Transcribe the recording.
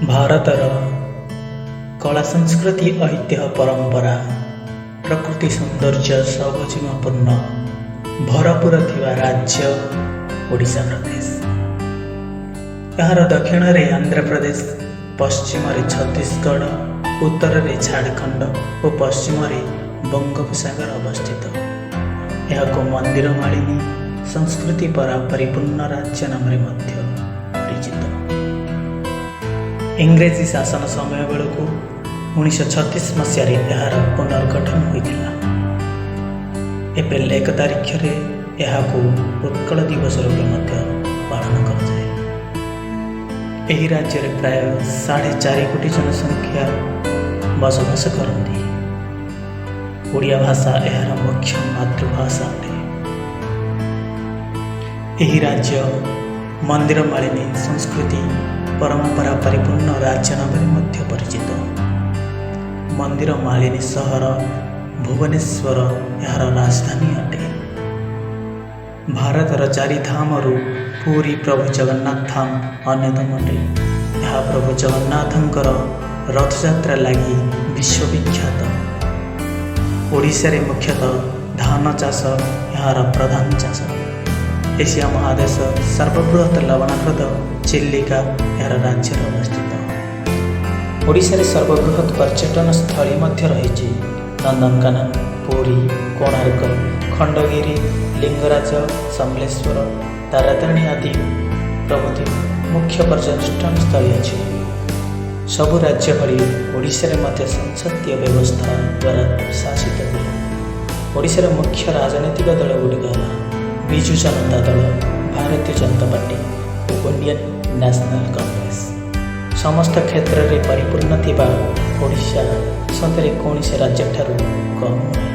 ଭାରତର କଳା ସଂସ୍କୃତି ଐତିହ୍ୟ ପରମ୍ପରା ପ୍ରକୃତି ସୌନ୍ଦର୍ଯ୍ୟ ସବୁଜିମାପୂର୍ଣ୍ଣ ଭରପୁର ଥିବା ରାଜ୍ୟ ଓଡ଼ିଶା ପ୍ରଦେଶ। ଏହାର ଦକ୍ଷିଣରେ ଆନ୍ଧ୍ରପ୍ରଦେଶ, ପଶ୍ଚିମରେ ଛତିଶଗଡ଼, ଉତ୍ତରରେ ଝାଡ଼ଖଣ୍ଡ ଓ ପଶ୍ଚିମରେ ବଙ୍ଗୋପସାଗର ଅବସ୍ଥିତ। ଏହାକୁ ମନ୍ଦିର ମାଳିନୀ ସଂସ୍କୃତି ପରିପୂର୍ଣ୍ଣ ରାଜ୍ୟ ନାମରେ ମଧ୍ୟ ପରିଚିତ। ଇଂରେଜୀ ଶାସନ ସମୟ ବେଳକୁ 1936 ମସିହାରେ ଏହାର ପୁନର୍ଗଠନ ହୋଇଥିଲା। ଏପ୍ରିଲ 1 ତାରିଖରେ ଏହାକୁ ଉତ୍କଳ ଦିବସ ରୂପେ ମଧ୍ୟ ପାଳନ କରାଯାଏ। ଏହି ରାଜ୍ୟରେ ପ୍ରାୟ 4.5 କୋଟି ଜନସଂଖ୍ୟା ବସବାସ କରନ୍ତି। ଓଡ଼ିଆ ଭାଷା ଏହାର ମୁଖ୍ୟ ମାତୃଭାଷା ଅଟେ। ଏହି ରାଜ୍ୟ ମନ୍ଦିର ମାଳିନୀ ସଂସ୍କୃତି ପରମ୍ପରା ପରିପୂର୍ଣ୍ଣ ରାଜ୍ୟ ନାମରେ ମଧ୍ୟ ପରିଚିତ। ମନ୍ଦିର ମାଳିନୀ ସହର ଭୁବନେଶ୍ୱର ଏହାର ରାଜଧାନୀ ଅଟେ। ଭାରତର 4 ଧାମରୁ ପୁରୀ ପ୍ରଭୁ ଜଗନ୍ନାଥ ଧାମ ଅନ୍ୟତମ ଅଟେ। ଏହା ପ୍ରଭୁ ଜଗନ୍ନାଥଙ୍କର ରଥଯାତ୍ରା ଲାଗି ବିଶ୍ୱବିଖ୍ୟାତ। ଓଡ଼ିଶାରେ ମୁଖ୍ୟତଃ ଧାନ ଚାଷ ଏହାର ପ୍ରଧାନ ଚାଷ। ଏସିଆ ମହାଦେଶ ସର୍ବବୃହତ ଲବଣାହ୍ରଦ ଚିଲିକା ଏହାର ରାଜ୍ୟରେ ଅବସ୍ଥିତ। ଓଡ଼ିଶାରେ ସର୍ବବୃହତ ପର୍ଯ୍ୟଟନ ସ୍ଥଳୀ ମଧ୍ୟ ରହିଛି। ନନ୍ଦନକାନନ, ପୁରୀ, କୋଣାର୍କ, ଖଣ୍ଡଗିରି, ଲିଙ୍ଗରାଜ, ସମଲେଶ୍ୱର, ତାରାତାରିଣୀ ଆଦି ପ୍ରଭୃତି ମୁଖ୍ୟ ପର୍ଯ୍ୟଟନ ସ୍ଥଳୀ ଅଛି। ସବୁ ରାଜ୍ୟ ଭଳି ଓଡ଼ିଶାରେ ମଧ୍ୟ ସଂସଦୀୟ ବ୍ୟବସ୍ଥା ଦ୍ୱାରା ଶାସିତ ହୁଏ। ଓଡ଼ିଶାର ମୁଖ୍ୟ ରାଜନୈତିକ ଦଳଗୁଡ଼ିକ ହେଲା ବିଜୁ ଜନତା ଦଳ, ଭାରତୀୟ ଜନତା ପାର୍ଟି ଓ ଇଣ୍ଡିଆନ୍ ନ୍ୟାସନାଲ୍ କଂଗ୍ରେସ। ସମସ୍ତ କ୍ଷେତ୍ରରେ ପରିପୂର୍ଣ୍ଣ ଥିବା ଓଡ଼ିଶା ସତରେ କୌଣସି ରାଜ୍ୟଠାରୁ କମ୍ ନୁହେଁ।